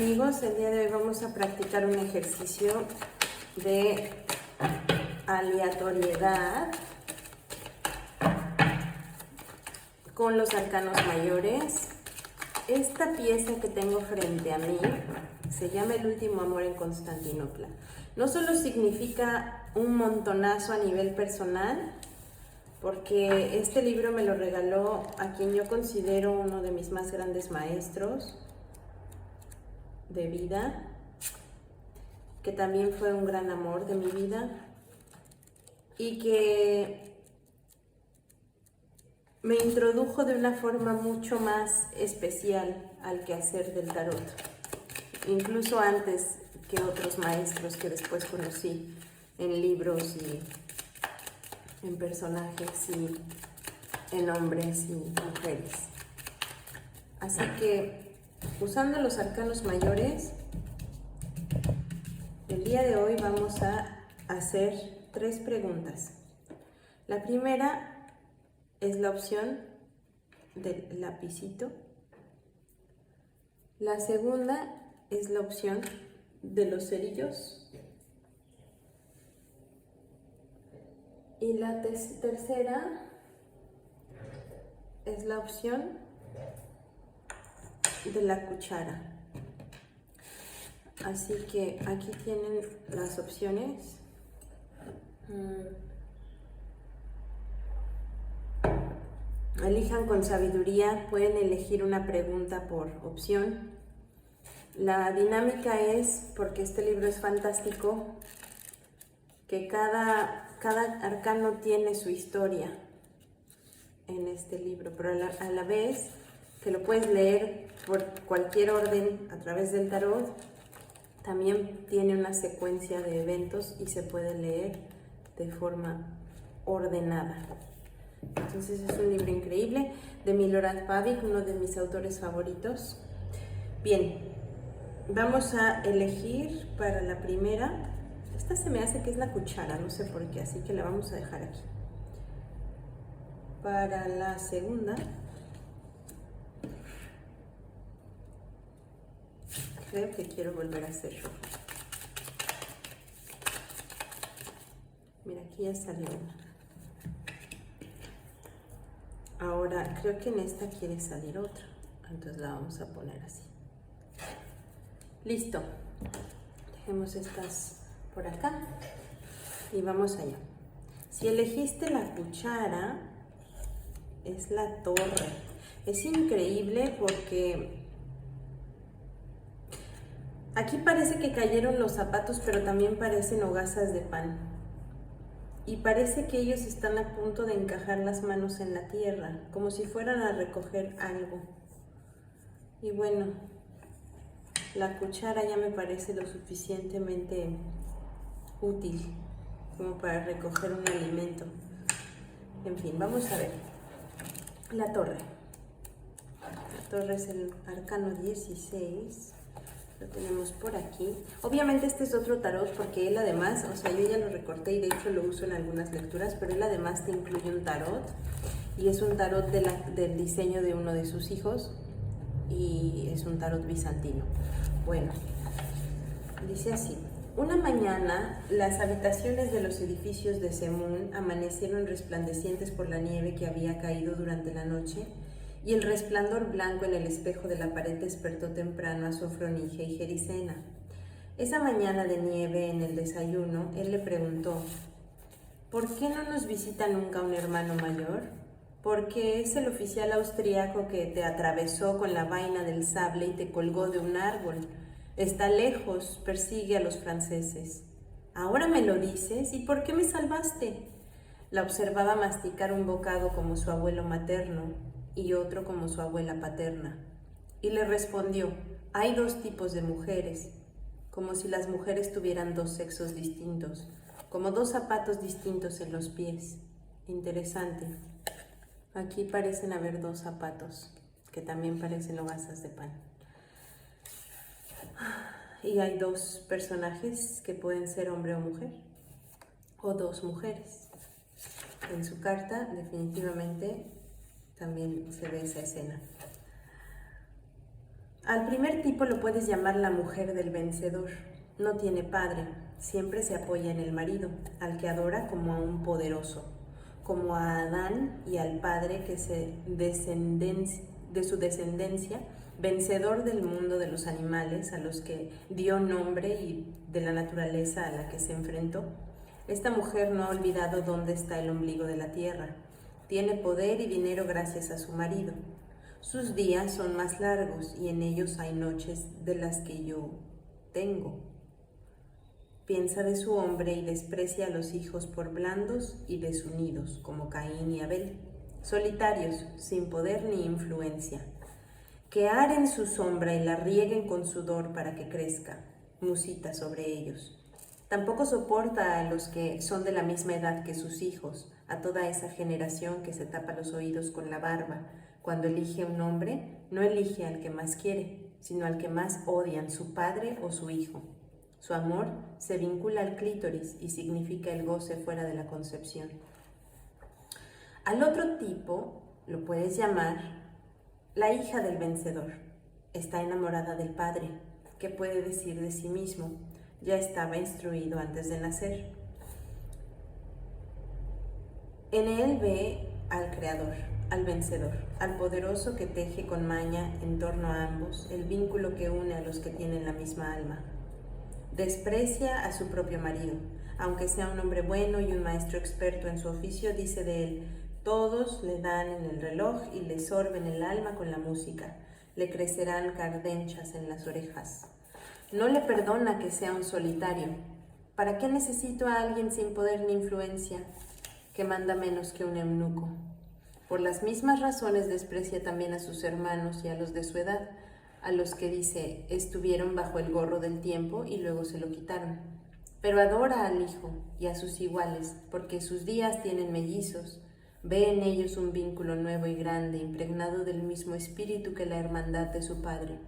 Amigos, el día de hoy vamos a practicar un ejercicio de aleatoriedad con los arcanos mayores. Esta pieza que tengo frente a mí se llama El último amor en Constantinopla. No solo significa un montonazo a nivel personal, porque este libro me lo regaló a quien yo considero uno de mis más grandes maestros de vida, que también fue un gran amor de mi vida y que me introdujo de una forma mucho más especial al quehacer del tarot, incluso antes que otros maestros que después conocí en libros y en personajes y en hombres y mujeres. Así que, usando los arcanos mayores, el día de hoy vamos a hacer 3 preguntas. La primera es la opción del lapicito. La segunda es la opción de los cerillos. Y la tercera es la opción de la cuchara. Así que aquí tienen las opciones. Elijan con sabiduría, pueden elegir una pregunta por opción. La dinámica es, porque este libro es fantástico, que cada arcano tiene su historia en este libro, pero a la vez que lo puedes leer por cualquier orden a través del tarot, también tiene una secuencia de eventos y se puede leer de forma ordenada. Entonces es un libro increíble de Milorad Pavic, uno de mis autores favoritos. Bien, vamos a elegir para la primera. Esta se me hace que es la cuchara, no sé por qué, así que la vamos a dejar aquí. Para la segunda, creo que quiero volver a hacerlo. Mira, aquí ya salió una. Ahora, creo que en esta quiere salir otra, entonces la vamos a poner así. Listo. Dejemos estas por acá y vamos allá. Si elegiste la cuchara, es la torre. Es increíble porque aquí parece que cayeron los zapatos, pero también parecen hogazas de pan. Y parece que ellos están a punto de encajar las manos en la tierra, como si fueran a recoger algo. Y bueno, la cuchara ya me parece lo suficientemente útil como para recoger un alimento. En fin, vamos a ver. La torre. La torre es el arcano 16. Lo tenemos por aquí. Obviamente este es otro tarot porque él además, o sea, yo ya lo recorté y de hecho lo uso en algunas lecturas, pero él además te incluye un tarot y es un tarot del diseño de uno de sus hijos y es un tarot bizantino. Bueno, dice así. Una mañana, las habitaciones de los edificios de Semún amanecieron resplandecientes por la nieve que había caído durante la noche, y el resplandor blanco en el espejo de la pared despertó temprano a Sofronije y Gerisena. Esa mañana de nieve, en el desayuno, él le preguntó: ¿por qué no nos visita nunca un hermano mayor? Porque es el oficial austriaco que te atravesó con la vaina del sable y te colgó de un árbol. Está lejos, persigue a los franceses. ¿Ahora me lo dices? ¿Y por qué me salvaste? La observaba masticar un bocado como su abuelo materno y otro como su abuela paterna. Y le respondió: hay 2 tipos de mujeres, como si las mujeres tuvieran 2 sexos distintos, como 2 zapatos distintos en los pies. Interesante. Aquí parecen haber 2 zapatos, que también parecen hogazas de pan. Y hay 2 personajes que pueden ser hombre o mujer, o 2 mujeres. En su carta definitivamente también se ve esa escena. Al primer tipo lo puedes llamar la mujer del vencedor. No tiene padre, siempre se apoya en el marido, al que adora como a un poderoso, como a Adán y al padre que de su descendencia, vencedor del mundo de los animales a los que dio nombre y de la naturaleza a la que se enfrentó. Esta mujer no ha olvidado dónde está el ombligo de la tierra. Tiene poder y dinero gracias a su marido. Sus días son más largos y en ellos hay noches de las que yo tengo. Piensa de su hombre y desprecia a los hijos por blandos y desunidos, como Caín y Abel, solitarios, sin poder ni influencia. Que aren su sombra y la rieguen con sudor para que crezca, musita sobre ellos. Tampoco soporta a los que son de la misma edad que sus hijos, a toda esa generación que se tapa los oídos con la barba. Cuando elige un hombre, no elige al que más quiere, sino al que más odian, su padre o su hijo. Su amor se vincula al clítoris y significa el goce fuera de la concepción. Al otro tipo lo puedes llamar la hija del vencedor. Está enamorada del padre. ¿Qué puede decir de sí mismo? Ya estaba instruido antes de nacer. En él ve al Creador, al vencedor, al poderoso que teje con maña en torno a ambos el vínculo que une a los que tienen la misma alma. Desprecia a su propio marido, aunque sea un hombre bueno y un maestro experto en su oficio, dice de él: todos le dan en el reloj y le sorben el alma con la música, le crecerán cardenchas en las orejas. No le perdona que sea un solitario. ¿Para qué necesito a alguien sin poder ni influencia, que manda menos que un eunuco? Por las mismas razones desprecia también a sus hermanos y a los de su edad, a los que dice estuvieron bajo el gorro del tiempo y luego se lo quitaron. Pero adora al hijo y a sus iguales, porque sus días tienen mellizos. Ve en ellos un vínculo nuevo y grande, impregnado del mismo espíritu que la hermandad de su padre.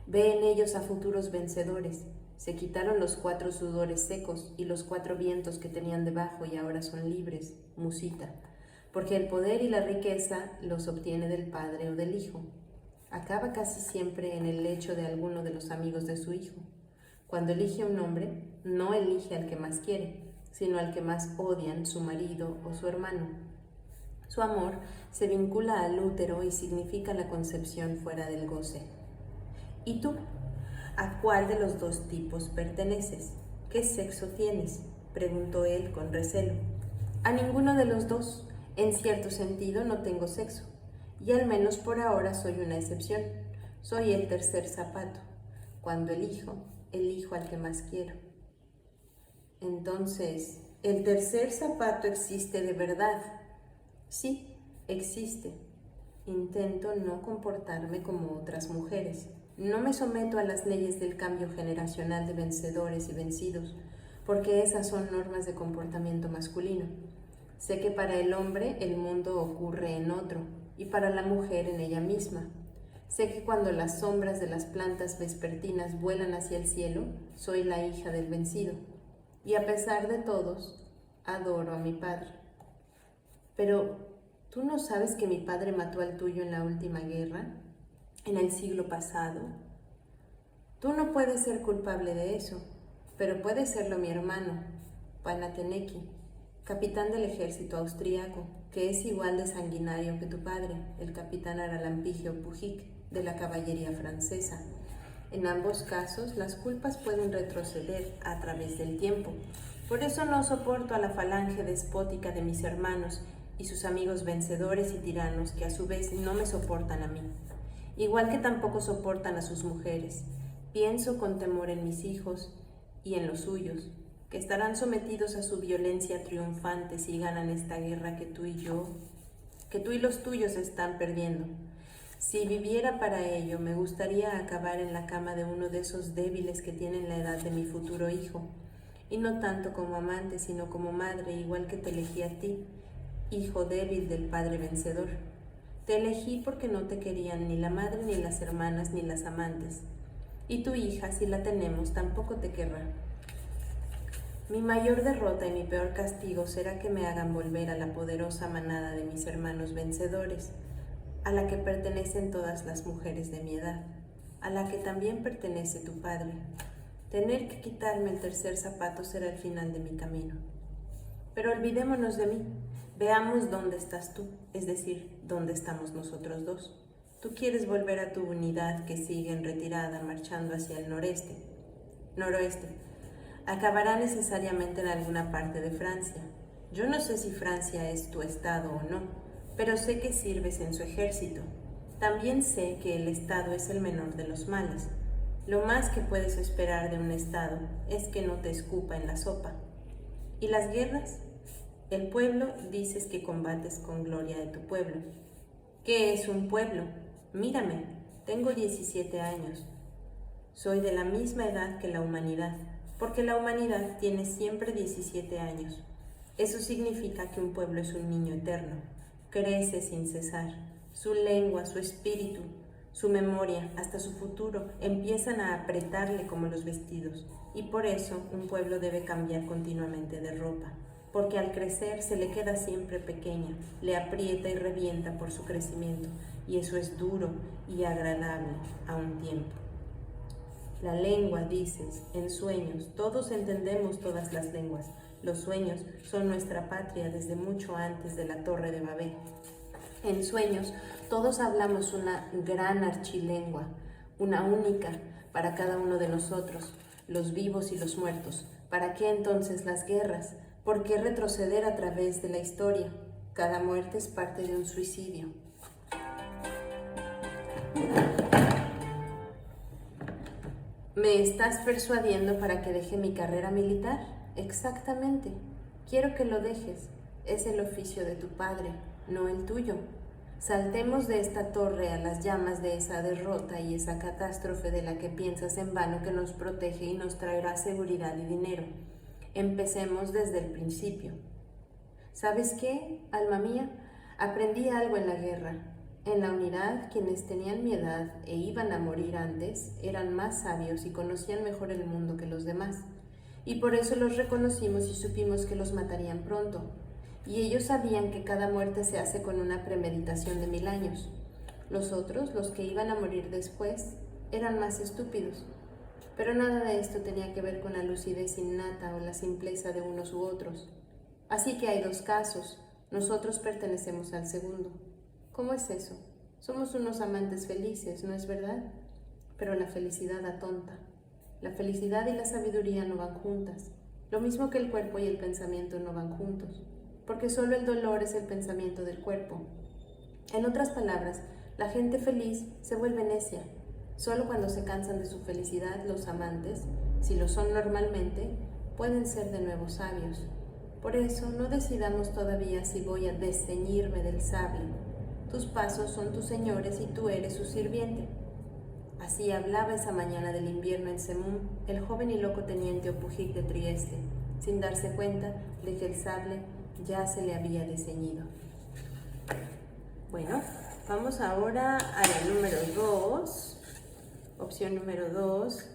Ve en ellos a futuros vencedores. Se quitaron los 4 sudores secos y los 4 vientos que tenían debajo y ahora son libres, musita, porque el poder y la riqueza los obtiene del padre o del hijo. Acaba casi siempre en el lecho de alguno de los amigos de su hijo. Cuando elige un hombre, no elige al que más quiere, sino al que más odian, su marido o su hermano. Su amor se vincula al útero y significa la concepción fuera del goce. ¿Y tú? ¿A cuál de los 2 tipos perteneces? ¿Qué sexo tienes?, preguntó él con recelo. A ninguno de los 2. En cierto sentido no tengo sexo, y al menos por ahora soy una excepción. Soy el tercer zapato. Cuando elijo al que más quiero. Entonces, ¿el tercer zapato existe de verdad? Sí, existe. Intento no comportarme como otras mujeres. No me someto a las leyes del cambio generacional de vencedores y vencidos, porque esas son normas de comportamiento masculino. Sé que para el hombre el mundo ocurre en otro, y para la mujer en ella misma. Sé que cuando las sombras de las plantas vespertinas vuelan hacia el cielo, soy la hija del vencido, y a pesar de todos, adoro a mi padre. Pero, ¿tú no sabes que mi padre mató al tuyo en la última guerra, en el siglo pasado? Tú no puedes ser culpable de eso, pero puede serlo mi hermano, Panateneki, capitán del ejército austriaco, que es igual de sanguinario que tu padre, el capitán Aralampigio Pujic, de la caballería francesa. En ambos casos, las culpas pueden retroceder a través del tiempo. Por eso no soporto a la falange despótica de mis hermanos y sus amigos vencedores y tiranos, que a su vez no me soportan a mí. Igual que tampoco soportan a sus mujeres. Pienso con temor en mis hijos y en los suyos, que estarán sometidos a su violencia triunfante si ganan esta guerra que tú y los tuyos están perdiendo. Si viviera para ello, me gustaría acabar en la cama de uno de esos débiles que tienen la edad de mi futuro hijo, y no tanto como amante, sino como madre, igual que te elegí a ti, hijo débil del padre vencedor. Te elegí porque no te querían ni la madre, ni las hermanas, ni las amantes, y tu hija, si la tenemos, tampoco te querrá. Mi mayor derrota y mi peor castigo será que me hagan volver a la poderosa manada de mis hermanos vencedores, a la que pertenecen todas las mujeres de mi edad, a la que también pertenece tu padre. Tener que quitarme el tercer zapato será el final de mi camino. Pero olvidémonos de mí. Veamos dónde estás tú, es decir, dónde estamos nosotros dos. Tú quieres volver a tu unidad que sigue en retirada, marchando hacia el noroeste. Acabará necesariamente en alguna parte de Francia. Yo no sé si Francia es tu estado o no, pero sé que sirves en su ejército. También sé que el estado es el menor de los males. Lo más que puedes esperar de un estado es que no te escupa en la sopa. ¿Y las guerras? El pueblo dices que combates con gloria de tu pueblo. ¿Qué es un pueblo? Mírame, tengo 17 años. Soy de la misma edad que la humanidad, porque la humanidad tiene siempre 17 años. Eso significa que un pueblo es un niño eterno, crece sin cesar. Su lengua, su espíritu, su memoria, hasta su futuro, empiezan a apretarle como los vestidos. Y por eso un pueblo debe cambiar continuamente de ropa, porque al crecer se le queda siempre pequeña, le aprieta y revienta por su crecimiento, y eso es duro y agradable a un tiempo. La lengua, dices, en sueños, todos entendemos todas las lenguas. Los sueños son nuestra patria desde mucho antes de la Torre de Babel. En sueños, todos hablamos una gran archilengua, una única para cada uno de nosotros, los vivos y los muertos. ¿Para qué entonces las guerras? ¿Por qué retroceder a través de la historia? Cada muerte es parte de un suicidio. ¿Me estás persuadiendo para que deje mi carrera militar? Exactamente. Quiero que lo dejes. Es el oficio de tu padre, no el tuyo. Saltemos de esta torre a las llamas de esa derrota y esa catástrofe de la que piensas en vano que nos protege y nos traerá seguridad y dinero. Empecemos desde el principio. ¿Sabes qué, alma mía? Aprendí algo en la guerra. En la unidad, quienes tenían mi edad e iban a morir antes eran más sabios y conocían mejor el mundo que los demás. Y por eso los reconocimos y supimos que los matarían pronto. Y ellos sabían que cada muerte se hace con una premeditación de 1000 años. Los otros, los que iban a morir después, eran más estúpidos. Pero nada de esto tenía que ver con la lucidez innata o la simpleza de unos u otros. Así que hay dos casos. Nosotros pertenecemos al segundo. ¿Cómo es eso? Somos unos amantes felices, ¿no es verdad? Pero la felicidad atonta. La felicidad y la sabiduría no van juntas. Lo mismo que el cuerpo y el pensamiento no van juntos, porque solo el dolor es el pensamiento del cuerpo. En otras palabras, la gente feliz se vuelve necia. Solo cuando se cansan de su felicidad, los amantes, si lo son normalmente, pueden ser de nuevo sabios. Por eso, no decidamos todavía si voy a desceñirme del sable. Tus pasos son tus señores y tú eres su sirviente. Así hablaba esa mañana del invierno en Semún el joven y loco teniente Opujik de Trieste, sin darse cuenta de que el sable ya se le había desceñido. Bueno, vamos ahora a la número 2, opción número 2,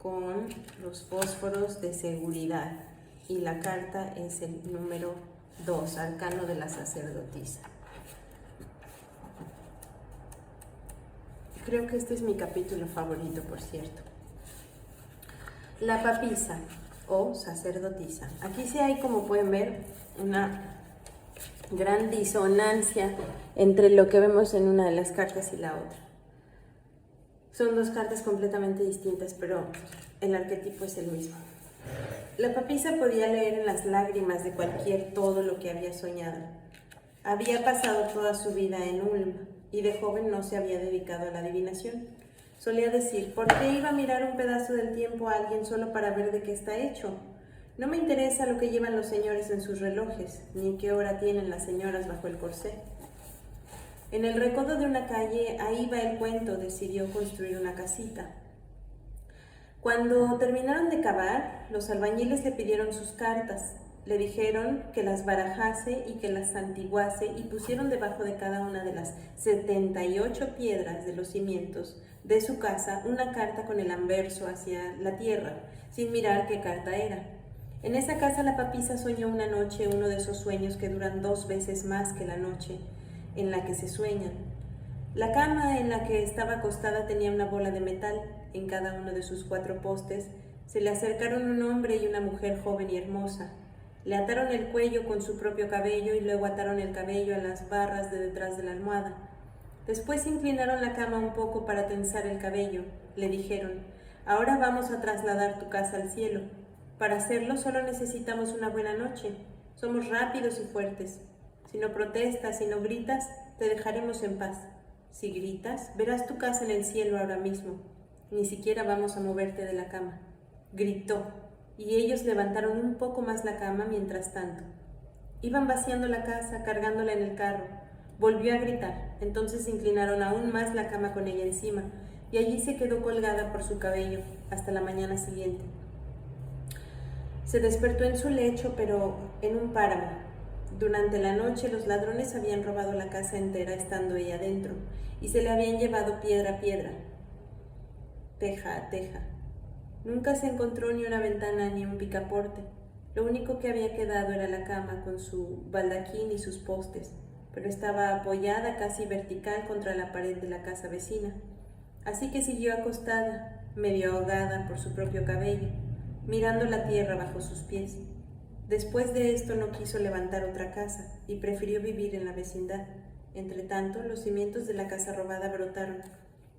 con los fósforos de seguridad. Y la carta es el número 2, arcano de la sacerdotisa. Creo que este es mi capítulo favorito, por cierto. La papisa o sacerdotisa. Aquí sí hay, como pueden ver, una gran disonancia entre lo que vemos en una de las cartas y la otra. Son dos cartas completamente distintas, pero el arquetipo es el mismo. La papisa podía leer en las lágrimas de cualquier todo lo que había soñado. Había pasado toda su vida en Ulm y de joven no se había dedicado a la adivinación. Solía decir, ¿por qué iba a mirar un pedazo del tiempo a alguien solo para ver de qué está hecho? No me interesa lo que llevan los señores en sus relojes, ni qué hora tienen las señoras bajo el corsé. En el recodo de una calle, ahí va el cuento, decidió construir una casita. Cuando terminaron de cavar, los albañiles le pidieron sus cartas. Le dijeron que las barajase y que las santiguase y pusieron debajo de cada una de las 78 piedras de los cimientos de su casa una carta con el anverso hacia la tierra, sin mirar qué carta era. En esa casa la papisa soñó una noche uno de esos sueños que duran 2 veces más que la noche en la que se sueñan. La cama en la que estaba acostada tenía una bola de metal en cada uno de sus 4 postes. Se le acercaron un hombre y una mujer joven y hermosa. Le ataron el cuello con su propio cabello y luego ataron el cabello a las barras de detrás de la almohada. Después inclinaron la cama un poco para tensar el cabello. Le dijeron: ahora vamos a trasladar tu casa al cielo. Para hacerlo solo necesitamos una buena noche. Somos rápidos y fuertes. Si no protestas, si no gritas, te dejaremos en paz. Si gritas, verás tu casa en el cielo ahora mismo. Ni siquiera vamos a moverte de la cama. Gritó, y ellos levantaron un poco más la cama mientras tanto. Iban vaciando la casa, cargándola en el carro. Volvió a gritar, entonces inclinaron aún más la cama con ella encima, y allí se quedó colgada por su cabello hasta la mañana siguiente. Se despertó en su lecho, pero en un páramo. Durante la noche los ladrones habían robado la casa entera estando ella dentro, y se le habían llevado piedra a piedra, teja a teja. Nunca se encontró ni una ventana ni un picaporte. Lo único que había quedado era la cama con su baldaquín y sus postes, pero estaba apoyada casi vertical contra la pared de la casa vecina. Así que siguió acostada, medio ahogada por su propio cabello, mirando la tierra bajo sus pies. Después de esto no quiso levantar otra casa y prefirió vivir en la vecindad. Entretanto, los cimientos de la casa robada brotaron,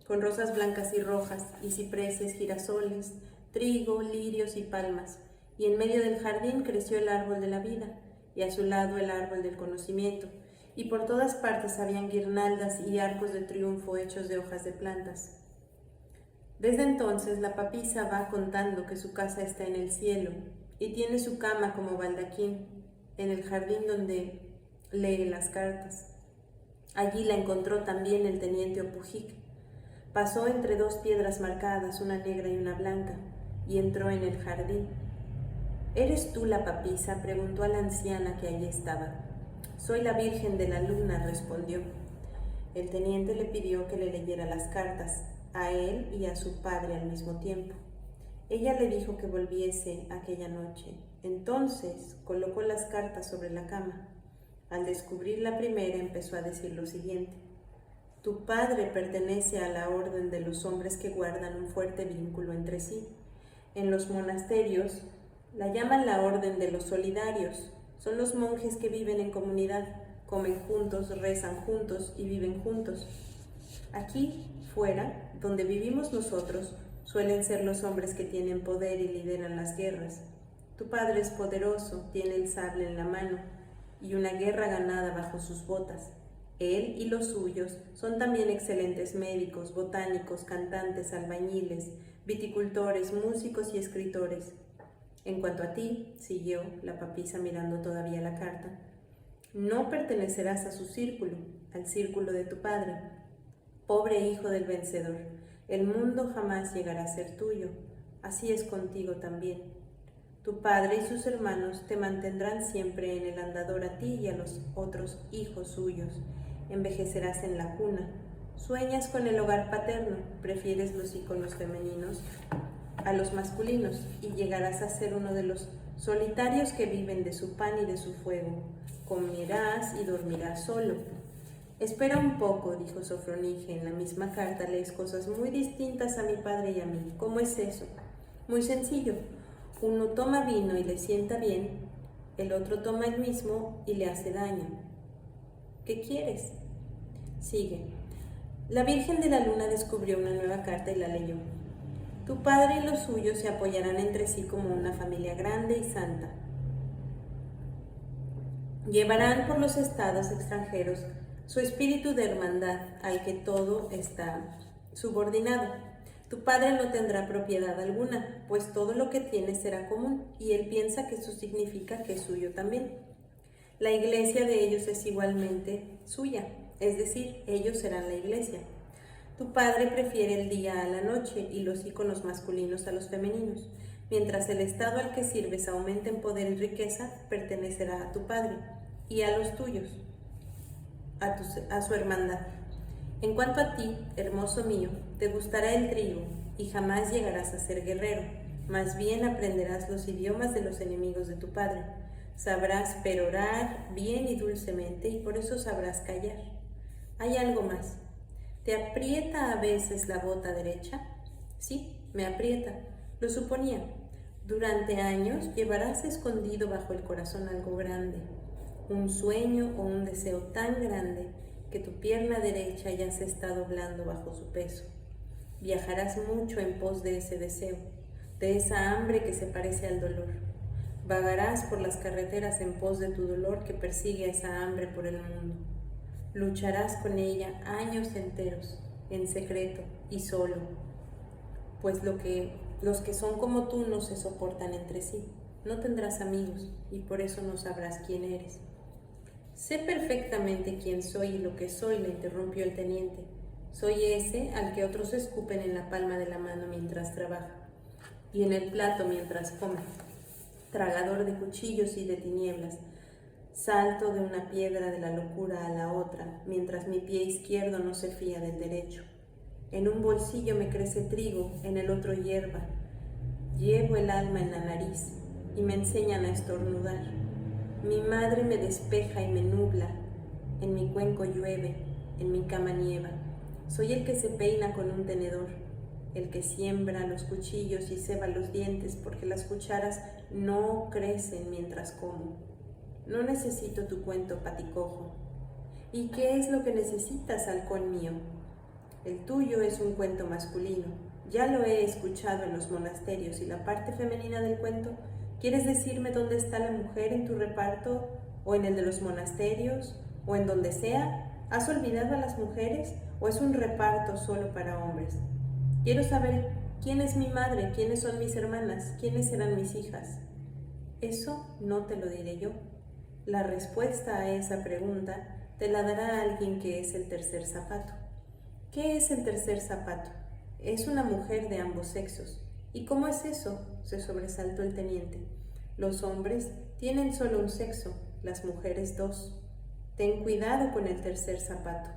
con rosas blancas y rojas, y cipreses, girasoles, trigo, lirios y palmas, y en medio del jardín creció el árbol de la vida, y a su lado el árbol del conocimiento, y por todas partes habían guirnaldas y arcos de triunfo hechos de hojas de plantas. Desde entonces la papisa va contando que su casa está en el cielo, y tiene su cama como baldaquín, en el jardín donde lee las cartas. Allí la encontró también el teniente Opujic. Pasó entre 2 piedras marcadas, una negra y una blanca, y entró en el jardín. ¿Eres tú la papisa?, preguntó a la anciana que allí estaba. Soy la Virgen de la Luna, respondió. El teniente le pidió que le leyera las cartas, a él y a su padre al mismo tiempo. Ella le dijo que volviese aquella noche. Entonces colocó las cartas sobre la cama. Al descubrir la primera empezó a decir lo siguiente: tu padre pertenece a la orden de los hombres que guardan un fuerte vínculo entre sí. En los monasterios la llaman la orden de los solidarios. Son los monjes que viven en comunidad, comen juntos, rezan juntos y viven juntos. Aquí, fuera, donde vivimos nosotros, suelen ser los hombres que tienen poder y lideran las guerras. Tu padre es poderoso, tiene el sable en la mano y una guerra ganada bajo sus botas. Él y los suyos son también excelentes médicos, botánicos, cantantes, albañiles, viticultores, músicos y escritores. En cuanto a ti, siguió la papisa mirando todavía la carta, no pertenecerás a su círculo, al círculo de tu padre. Pobre hijo del vencedor, el mundo jamás llegará a ser tuyo, así es contigo también. Tu padre y sus hermanos te mantendrán siempre en el andador a ti y a los otros hijos suyos. Envejecerás en la cuna, sueñas con el hogar paterno, prefieres los íconos femeninos a los masculinos y llegarás a ser uno de los solitarios que viven de su pan y de su fuego. Comerás y dormirás solo. Espera un poco, dijo Sofronige, en la misma carta lees cosas muy distintas a mi padre y a mí. ¿Cómo es eso? Muy sencillo. Uno toma vino y le sienta bien, el otro toma el mismo y le hace daño. ¿Qué quieres? Sigue. La Virgen de la Luna descubrió una nueva carta y la leyó. Tu padre y los suyos se apoyarán entre sí como una familia grande y santa. Llevarán por los estados extranjeros su espíritu de hermandad al que todo está subordinado. Tu padre no tendrá propiedad alguna, pues todo lo que tiene será común, y él piensa que eso significa que es suyo también. La iglesia de ellos es igualmente suya, es decir, ellos serán la iglesia. Tu padre prefiere el día a la noche y los íconos masculinos a los femeninos. Mientras el estado al que sirves aumente en poder y riqueza, pertenecerá a tu padre y a los tuyos, a su hermandad. En cuanto a ti, hermoso mío, te gustará el trigo y jamás llegarás a ser guerrero. Más bien aprenderás los idiomas de los enemigos de tu padre. Sabrás perorar bien y dulcemente y por eso sabrás callar. Hay algo más. ¿Te aprieta a veces la bota derecha? Sí, me aprieta. Lo suponía. Durante años llevarás escondido bajo el corazón algo grande, un sueño o un deseo tan grande que tu pierna derecha ya se está doblando bajo su peso. Viajarás mucho en pos de ese deseo, de esa hambre que se parece al dolor. Vagarás por las carreteras en pos de tu dolor que persigue esa hambre por el mundo. Lucharás con ella años enteros, en secreto y solo, pues los que son como tú no se soportan entre sí. No tendrás amigos y por eso no sabrás quién eres. Sé perfectamente quién soy y lo que soy, le interrumpió el teniente. Soy ese al que otros escupen en la palma de la mano mientras trabaja y en el plato mientras come, tragador de cuchillos y de tinieblas. Salto de una piedra de la locura a la otra, mientras mi pie izquierdo no se fía del derecho. En un bolsillo me crece trigo, en el otro hierba. Llevo el alma en la nariz y me enseñan a estornudar. Mi madre me despeja y me nubla. En mi cuenco llueve, en mi cama nieva. Soy el que se peina con un tenedor, el que siembra los cuchillos y ceba los dientes porque las cucharas no crecen mientras como. No necesito tu cuento, paticojo. ¿Y qué es lo que necesitas, halcón mío? El tuyo es un cuento masculino. Ya lo he escuchado en los monasterios. ¿Y la parte femenina del cuento? ¿Quieres decirme dónde está la mujer en tu reparto? ¿O en el de los monasterios? ¿O en donde sea? ¿Has olvidado a las mujeres? ¿O es un reparto solo para hombres? Quiero saber quién es mi madre, quiénes son mis hermanas, quiénes serán mis hijas. Eso no te lo diré yo. La respuesta a esa pregunta te la dará alguien que es el tercer zapato. ¿Qué es el tercer zapato? Es una mujer de ambos sexos. ¿Y cómo es eso?, se sobresaltó el teniente. Los hombres tienen solo un sexo, las mujeres dos. Ten cuidado con el tercer zapato.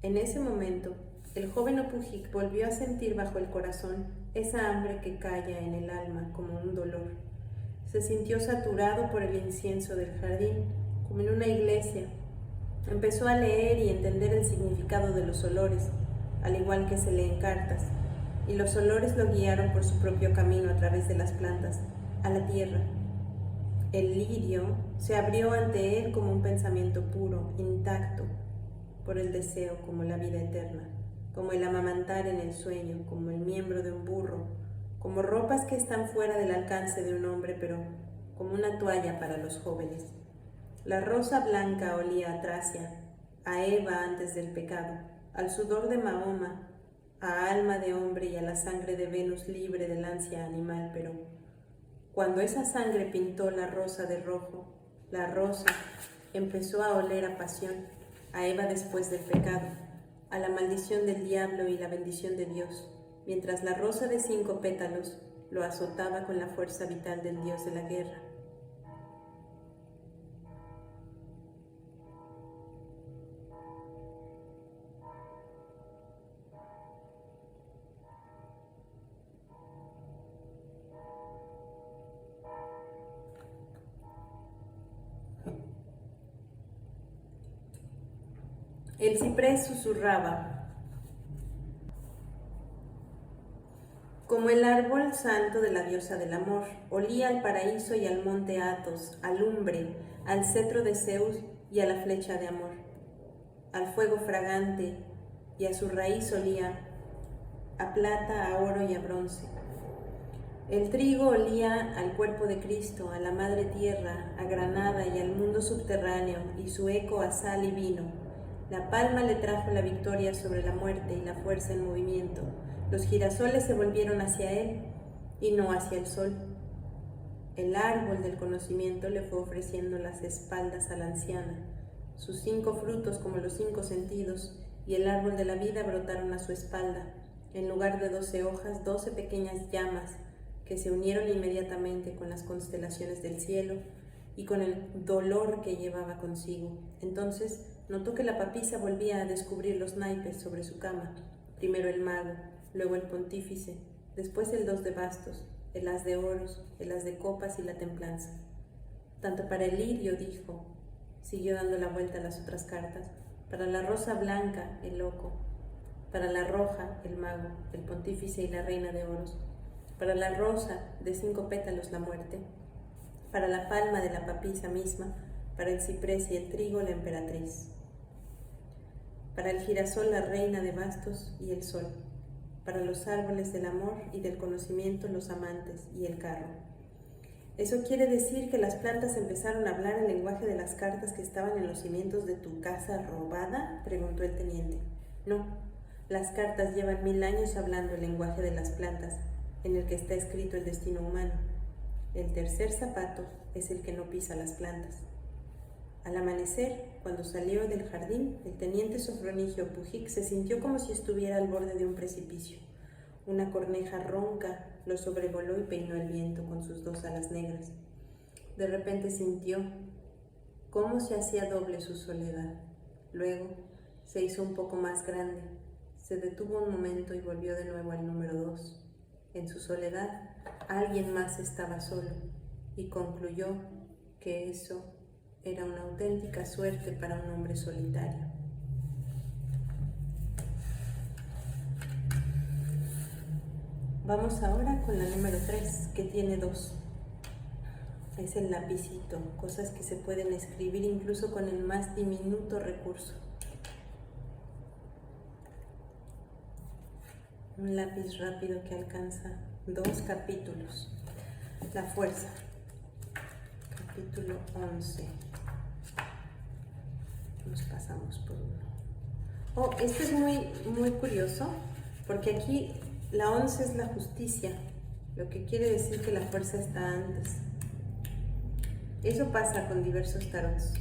En ese momento, el joven Opujik volvió a sentir bajo el corazón esa hambre que calla en el alma como un dolor. Se sintió saturado por el incienso del jardín, como en una iglesia. Empezó a leer y entender el significado de los olores, al igual que se leen cartas, y los olores lo guiaron por su propio camino a través de las plantas, a la tierra. El lirio se abrió ante él como un pensamiento puro, intacto, por el deseo como la vida eterna, como el amamantar en el sueño, como el miembro de un burro, como ropas que están fuera del alcance de un hombre, pero como una toalla para los jóvenes. La rosa blanca olía a Tracia, a Eva antes del pecado, al sudor de Mahoma, a alma de hombre y a la sangre de Venus libre del ansia animal, pero cuando esa sangre pintó la rosa de rojo, la rosa empezó a oler a pasión, a Eva después del pecado, a la maldición del diablo y la bendición de Dios, mientras la rosa de 5 pétalos lo azotaba con la fuerza vital del dios de la guerra. El ciprés susurraba, como el árbol santo de la diosa del amor, olía al paraíso y al monte Athos, al lumbre, al cetro de Zeus y a la flecha de amor, al fuego fragante, y a su raíz olía a plata, a oro y a bronce. El trigo olía al cuerpo de Cristo, a la madre tierra, a granada y al mundo subterráneo, y su eco a sal y vino. La palma le trajo la victoria sobre la muerte y la fuerza en movimiento. Los girasoles se volvieron hacia él y no hacia el sol. El árbol del conocimiento le fue ofreciendo las espaldas a la anciana. Sus 5 frutos, como los 5 sentidos, y el árbol de la vida brotaron a su espalda. En lugar de 12 hojas, 12 pequeñas llamas que se unieron inmediatamente con las constelaciones del cielo y con el dolor que llevaba consigo. Entonces notó que la papisa volvía a descubrir los naipes sobre su cama. Primero el mago, luego el pontífice, después el 2 de bastos, el as de oros, el as de copas y la templanza. Tanto para el lirio, dijo, siguió dando la vuelta a las otras cartas, para la rosa blanca, el loco, para la roja, el mago, el pontífice y la reina de oros, para la rosa, de 5 pétalos, la muerte, para la palma de la papisa misma, para el ciprés y el trigo, la emperatriz, para el girasol, la reina de bastos y el sol, para los árboles del amor y del conocimiento, los amantes y el carro. ¿Eso quiere decir que las plantas empezaron a hablar el lenguaje de las cartas que estaban en los cimientos de tu casa robada?, preguntó el teniente. No, las cartas llevan 1000 años hablando el lenguaje de las plantas, en el que está escrito el destino humano. El tercer zapato es el que no pisa las plantas. Al amanecer, cuando salió del jardín, el teniente Sofronigio Pujic se sintió como si estuviera al borde de un precipicio. Una corneja ronca lo sobrevoló y peinó el viento con sus 2 alas negras. De repente sintió cómo se hacía doble su soledad. Luego se hizo un poco más grande. Se detuvo un momento y volvió de nuevo al número 2. En su soledad, alguien más estaba solo y concluyó que eso era una auténtica suerte para un hombre solitario. Vamos ahora con la número 3, que tiene 2. Es el lapicito, cosas que se pueden escribir incluso con el más diminuto recurso. Un lápiz rápido que alcanza 2 capítulos. La fuerza, capítulo 11. Nos pasamos por uno. Esto es muy curioso, porque aquí la 11 es la justicia, lo que quiere decir que la fuerza está antes. Eso pasa con diversos tarots.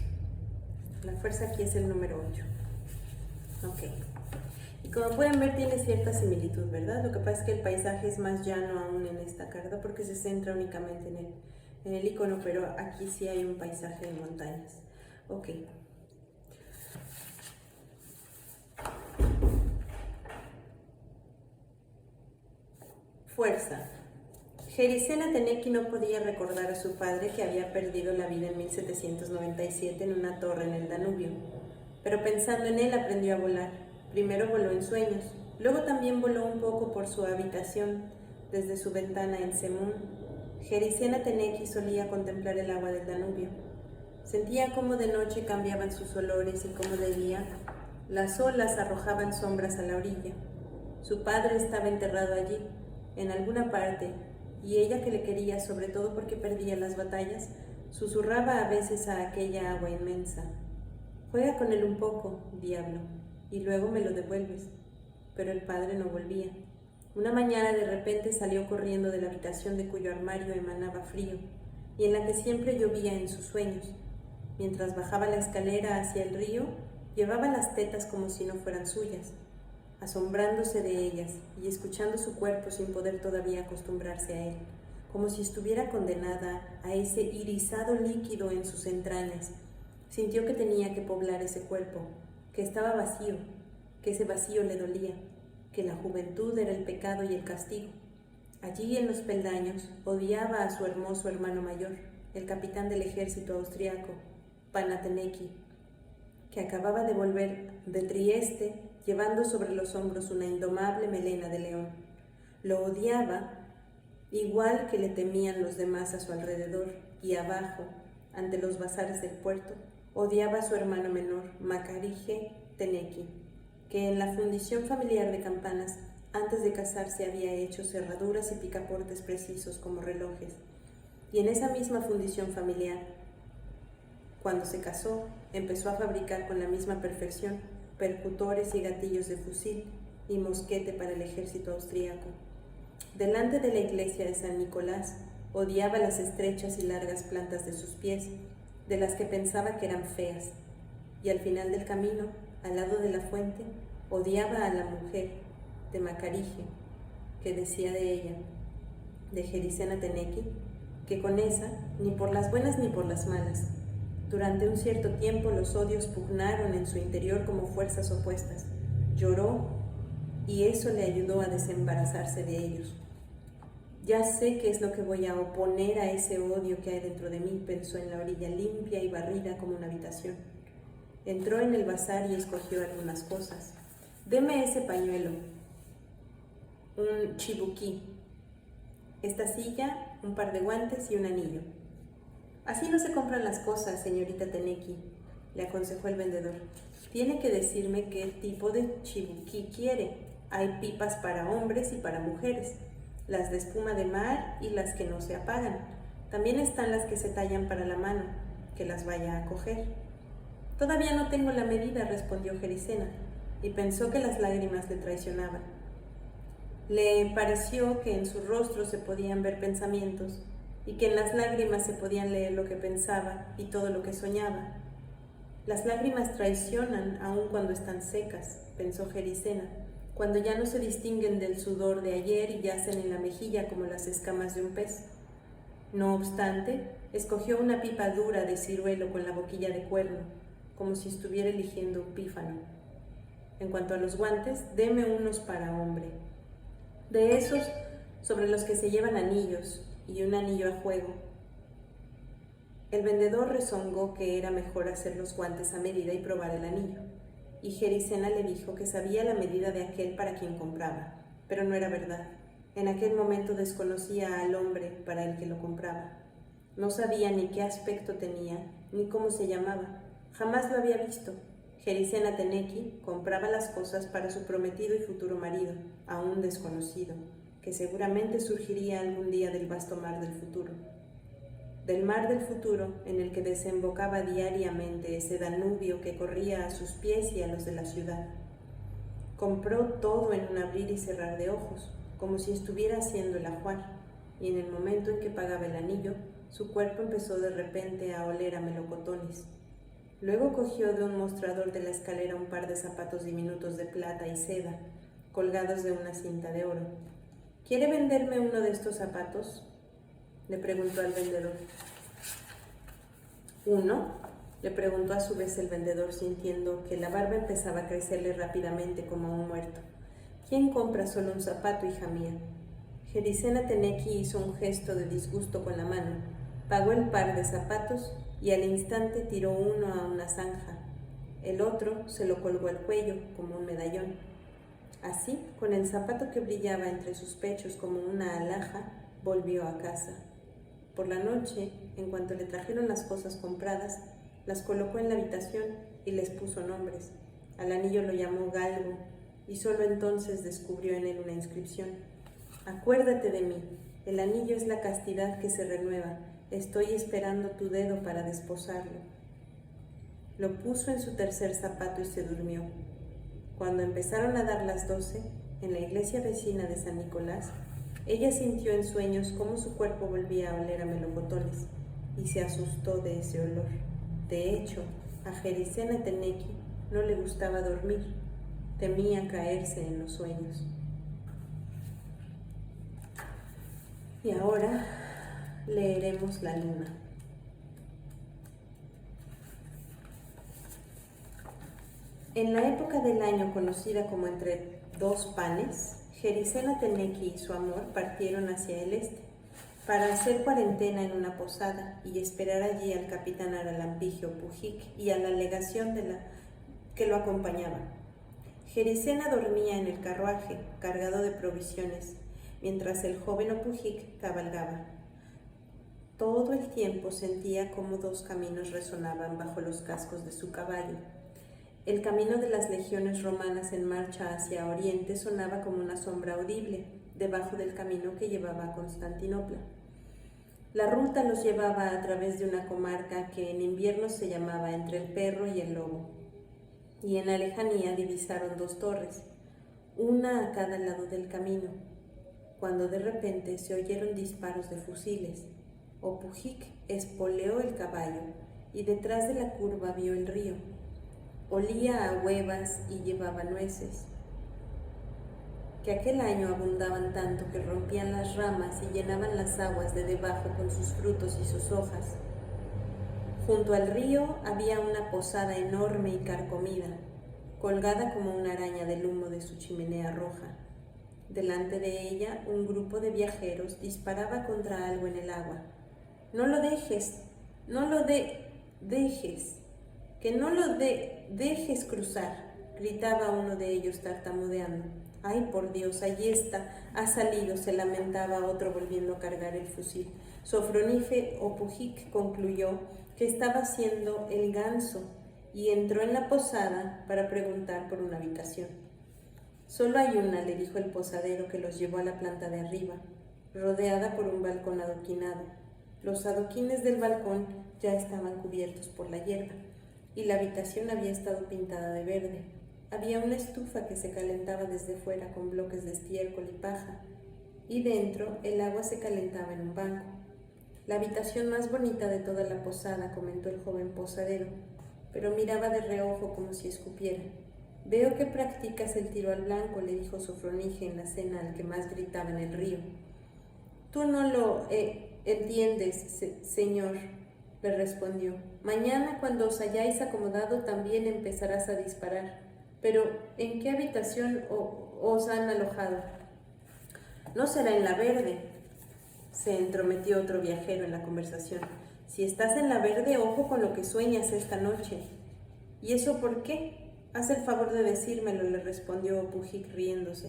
La fuerza aquí es el número 8. Ok. Y como pueden ver, tiene cierta similitud, ¿verdad? Lo que pasa es que el paisaje es más llano aún en esta carta porque se centra únicamente en el icono, pero aquí sí hay un paisaje de montañas. Ok. Fuerza. Gerisena Teneki no podía recordar a su padre, que había perdido la vida en 1797 en una torre en el Danubio, pero pensando en él aprendió a volar. Primero voló en sueños, luego también voló un poco por su habitación, desde su ventana en Semún. Gerisena Teneki solía contemplar el agua del Danubio. Sentía cómo de noche cambiaban sus olores y cómo de día las olas arrojaban sombras a la orilla. Su padre estaba enterrado allí, en alguna parte, y ella, que le quería sobre todo porque perdía las batallas, susurraba a veces a aquella agua inmensa: «Juega con él un poco, diablo, y luego me lo devuelves». Pero el padre no volvía. Una mañana de repente salió corriendo de la habitación de cuyo armario emanaba frío, y en la que siempre llovía en sus sueños. Mientras bajaba la escalera hacia el río, llevaba las tetas como si no fueran suyas, asombrándose de ellas y escuchando su cuerpo sin poder todavía acostumbrarse a él, como si estuviera condenada a ese irisado líquido en sus entrañas. Sintió que tenía que poblar ese cuerpo, que estaba vacío, que ese vacío le dolía, que la juventud era el pecado y el castigo. Allí en los peldaños odiaba a su hermoso hermano mayor, el capitán del ejército austriaco, Panateneki, que acababa de volver de Trieste llevando sobre los hombros una indomable melena de león. Lo odiaba igual que le temían los demás a su alrededor, y abajo, ante los bazares del puerto, odiaba a su hermano menor, Macarige Teneki, que en la fundición familiar de campanas, antes de casarse, había hecho cerraduras y picaportes precisos como relojes. Y en esa misma fundición familiar, cuando se casó, empezó a fabricar con la misma perfección percutores y gatillos de fusil y mosquete para el ejército austríaco. Delante de la iglesia de San Nicolás, odiaba las estrechas y largas plantas de sus pies, de las que pensaba que eran feas, y al final del camino, al lado de la fuente, odiaba a la mujer de Macarige, que decía de ella, de Gerisena Teneki, que con esa, ni por las buenas ni por las malas. Durante un cierto tiempo los odios pugnaron en su interior como fuerzas opuestas. Lloró y eso le ayudó a desembarazarse de ellos. Ya sé qué es lo que voy a oponer a ese odio que hay dentro de mí, pensó en la orilla limpia y barrida como una habitación. Entró en el bazar y escogió algunas cosas. Deme ese pañuelo, un chibuquí, esta silla, un par de guantes y un anillo. Así no se compran las cosas, señorita Teneki, le aconsejó el vendedor. Tiene que decirme qué tipo de chibuquí quiere. Hay pipas para hombres y para mujeres, las de espuma de mar y las que no se apagan. También están las que se tallan para la mano, que las vaya a coger. Todavía no tengo la medida, respondió Jericena, y pensó que las lágrimas le traicionaban. Le pareció que en su rostro se podían ver pensamientos, y que en las lágrimas se podían leer lo que pensaba y todo lo que soñaba. Las lágrimas traicionan aun cuando están secas, pensó Jericena, cuando ya no se distinguen del sudor de ayer y yacen en la mejilla como las escamas de un pez. No obstante, escogió una pipa dura de ciruelo con la boquilla de cuerno, como si estuviera eligiendo un pífano. En cuanto a los guantes, deme unos para hombre. De esos sobre los que se llevan anillos y un anillo a juego. El vendedor rezongó que era mejor hacer los guantes a medida y probar el anillo, y Jericena le dijo que sabía la medida de aquel para quien compraba, pero no era verdad. En aquel momento desconocía al hombre para el que lo compraba. No sabía ni qué aspecto tenía, ni cómo se llamaba. Jamás lo había visto. Jericena Teneki compraba las cosas para su prometido y futuro marido, aún desconocido, que seguramente surgiría algún día del vasto mar del futuro. Del mar del futuro en el que desembocaba diariamente ese Danubio que corría a sus pies y a los de la ciudad. Compró todo en un abrir y cerrar de ojos, como si estuviera haciendo el ajuar, y en el momento en que pagaba el anillo, su cuerpo empezó de repente a oler a melocotones. Luego cogió de un mostrador de la escalera un par de zapatos diminutos de plata y seda, colgados de una cinta de oro. ¿Quiere venderme uno de estos zapatos?, le preguntó al vendedor. ¿Uno?, le preguntó a su vez el vendedor, sintiendo que la barba empezaba a crecerle rápidamente como a un muerto. ¿Quién compra solo un zapato, hija mía? Jericena Teneki hizo un gesto de disgusto con la mano, pagó el par de zapatos y al instante tiró uno a una zanja. El otro se lo colgó al cuello como un medallón. Así, con el zapato que brillaba entre sus pechos como una alhaja, volvió a casa. Por la noche, en cuanto le trajeron las cosas compradas, las colocó en la habitación y les puso nombres. Al anillo lo llamó Galgo, y solo entonces descubrió en él una inscripción. Acuérdate de mí, el anillo es la castidad que se renueva, estoy esperando tu dedo para desposarlo. Lo puso en su tercer zapato y se durmió. Cuando empezaron a dar las 12, en la iglesia vecina de San Nicolás, ella sintió en sueños cómo su cuerpo volvía a oler a melocotones y se asustó de ese olor. De hecho, a Jericena Teneki no le gustaba dormir, temía caerse en los sueños. Y ahora leeremos la luna. En la época del año conocida como entre dos panes, Jericena Teneki y su amor partieron hacia el este para hacer cuarentena en una posada y esperar allí al capitán Aralampigio Pujik y a la legación que lo acompañaba. Jericena dormía en el carruaje cargado de provisiones, mientras el joven Opujik cabalgaba. Todo el tiempo sentía cómo dos caminos resonaban bajo los cascos de su caballo. El camino de las legiones romanas en marcha hacia Oriente sonaba como una sombra audible debajo del camino que llevaba a Constantinopla. La ruta los llevaba a través de una comarca que en invierno se llamaba Entre el Perro y el Lobo, y en la lejanía divisaron dos torres, una a cada lado del camino, cuando de repente se oyeron disparos de fusiles. Opujik espoleó el caballo y detrás de la curva vio el río. Olía a huevas y llevaba nueces, que aquel año abundaban tanto que rompían las ramas y llenaban las aguas de debajo con sus frutos y sus hojas. Junto al río había una posada enorme y carcomida, colgada como una araña del humo de su chimenea roja. Delante de ella, un grupo de viajeros disparaba contra algo en el agua. «No lo dejes, no lo dejes, que no lo dejes cruzar», gritaba uno de ellos tartamudeando. ¡Ay, por Dios, allí está! Ha salido, se lamentaba otro volviendo a cargar el fusil. Sofronife Opujik concluyó que estaba haciendo el ganso y entró en la posada para preguntar por una habitación. Solo hay una, le dijo el posadero, que los llevó a la planta de arriba, rodeada por un balcón adoquinado. Los adoquines del balcón ya estaban cubiertos por la hierba y la habitación había estado pintada de verde. Había una estufa que se calentaba desde fuera con bloques de estiércol y paja, y dentro el agua se calentaba en un banco. La habitación más bonita de toda la posada, comentó el joven posadero, pero miraba de reojo como si escupiera. Veo que practicas el tiro al blanco, le dijo Sofronije en la cena al que más gritaba en el río. Tú no lo entiendes, señor, le respondió. Mañana, cuando os hayáis acomodado, también empezarás a disparar. Pero, ¿en qué habitación os han alojado? No será en la verde, se entrometió otro viajero en la conversación. Si estás en la verde, ojo con lo que sueñas esta noche. ¿Y eso por qué? Haz el favor de decírmelo, le respondió Opujik riéndose.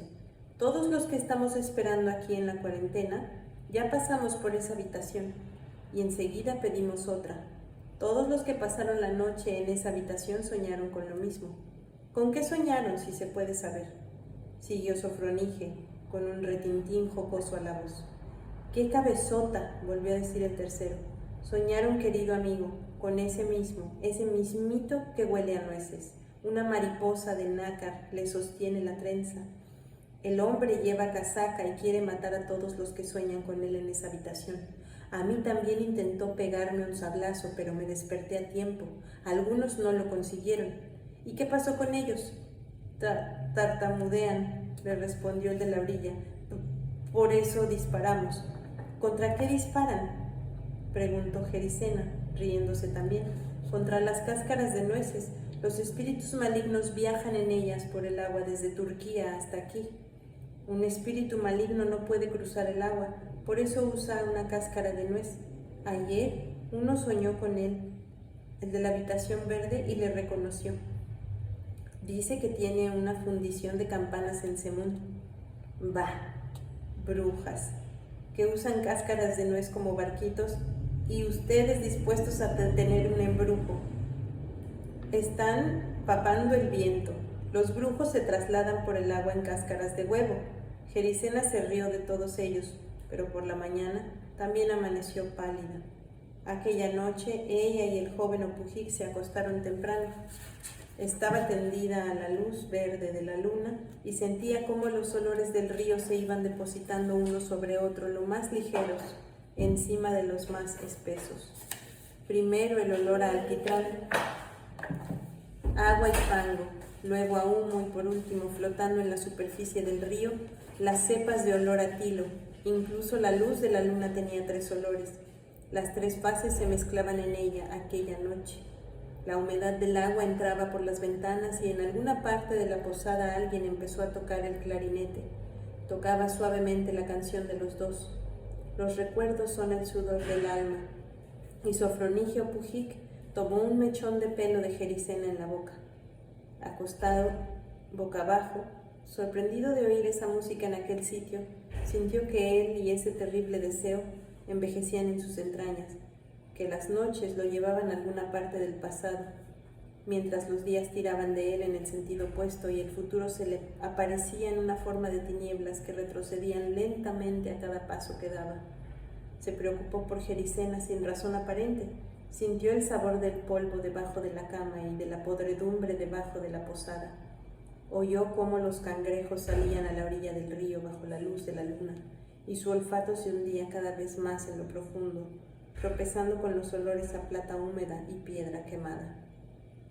Todos los que estamos esperando aquí en la cuarentena, ya pasamos por esa habitación y enseguida pedimos otra. Todos los que pasaron la noche en esa habitación soñaron con lo mismo. ¿Con qué soñaron, si se puede saber? Siguió Sofronije, con un retintín jocoso a la voz. ¡Qué cabezota!, volvió a decir el tercero. Soñaron, querido amigo, con ese mismito que huele a nueces. Una mariposa de nácar le sostiene la trenza. El hombre lleva casaca y quiere matar a todos los que sueñan con él en esa habitación. A mí también intentó pegarme un sablazo, pero me desperté a tiempo. Algunos no lo consiguieron. ¿Y qué pasó con ellos? Tartamudean, le respondió el de la orilla. Por eso disparamos. ¿Contra qué disparan?, preguntó Jericena, riéndose también. Contra las cáscaras de nueces. Los espíritus malignos viajan en ellas por el agua desde Turquía hasta aquí. Un espíritu maligno no puede cruzar el agua, por eso usa una cáscara de nuez. Ayer uno soñó con él, el de la habitación verde, y le reconoció. Dice que tiene una fundición de campanas en Semún. Bah, brujas, que usan cáscaras de nuez como barquitos, y ustedes dispuestos a tener un embrujo. Están papando el viento. Los brujos se trasladan por el agua en cáscaras de huevo. Jericena se rió de todos ellos, pero por la mañana también amaneció pálida. Aquella noche ella y el joven Opujik se acostaron temprano. Estaba tendida a la luz verde de la luna y sentía cómo los olores del río se iban depositando uno sobre otro, lo más ligeros, encima de los más espesos. Primero el olor a alquitrán, agua y fango, luego a humo y por último, flotando en la superficie del río, las cepas de olor a tilo. Incluso la luz de la luna tenía 3 olores. Las 3 fases se mezclaban en ella aquella noche. La humedad del agua entraba por las ventanas y en alguna parte de la posada alguien empezó a tocar el clarinete. Tocaba suavemente la canción de los dos. Los recuerdos son el sudor del alma. Y Sofronije Opujik tomó un mechón de pelo de Jericena en la boca. Acostado, boca abajo, sorprendido de oír esa música en aquel sitio, sintió que él y ese terrible deseo envejecían en sus entrañas, que las noches lo llevaban a alguna parte del pasado, mientras los días tiraban de él en el sentido opuesto y el futuro se le aparecía en una forma de tinieblas que retrocedían lentamente a cada paso que daba. Se preocupó por Jericena sin razón aparente. Sintió el sabor del polvo debajo de la cama y de la podredumbre debajo de la posada. Oyó cómo los cangrejos salían a la orilla del río bajo la luz de la luna, y su olfato se hundía cada vez más en lo profundo, tropezando con los olores a plata húmeda y piedra quemada.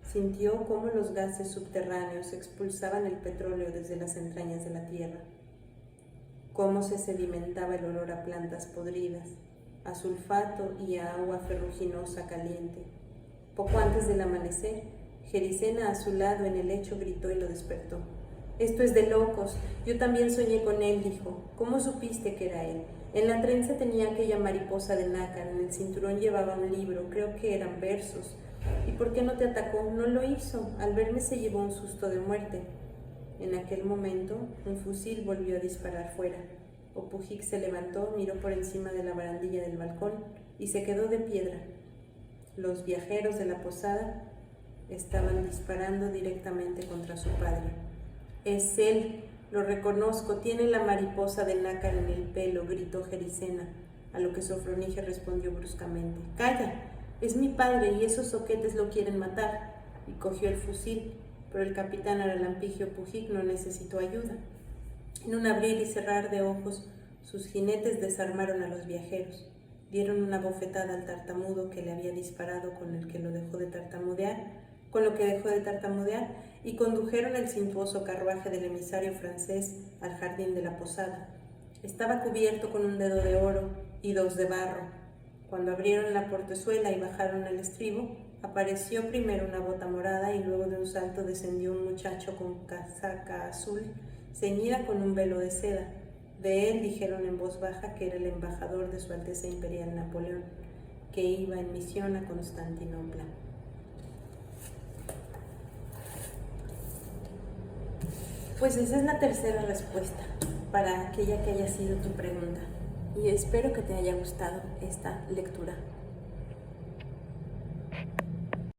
Sintió cómo los gases subterráneos expulsaban el petróleo desde las entrañas de la tierra, cómo se sedimentaba el olor a plantas podridas, a sulfato y a agua ferruginosa caliente. Poco antes del amanecer, Jericena a su lado en el lecho gritó y lo despertó. «Esto es de locos. Yo también soñé con él», dijo. «¿Cómo supiste que era él?» En la trenza tenía aquella mariposa de nácar, en el cinturón llevaba un libro, creo que eran versos. ¿Y por qué no te atacó? No lo hizo. Al verme se llevó un susto de muerte. En aquel momento, un fusil volvió a disparar fuera. Opujik se levantó, miró por encima de la barandilla del balcón y se quedó de piedra. Los viajeros de la posada estaban disparando directamente contra su padre. Es él, lo reconozco, tiene la mariposa de nácar en el pelo, gritó Jericena, a lo que Sofronije respondió bruscamente. Calla, es mi padre y esos zoquetes lo quieren matar. Y cogió el fusil, pero el capitán Aralampigio Opujik no necesitó ayuda. En un abrir y cerrar de ojos, sus jinetes desarmaron a los viajeros. Dieron una bofetada al tartamudo que le había disparado con lo que dejó de tartamudear, y condujeron el suntuoso carruaje del emisario francés al jardín de la posada. Estaba cubierto con un dedo de oro y 2 de barro. Cuando abrieron la portezuela y bajaron el estribo, apareció primero una bota morada y luego de un salto descendió un muchacho con casaca azul ceñida con un velo de seda. De él dijeron en voz baja que era el embajador de Su Alteza Imperial Napoleón, que iba en misión a Constantinopla. Pues esa es la tercera respuesta para aquella que haya sido tu pregunta. Y espero que te haya gustado esta lectura.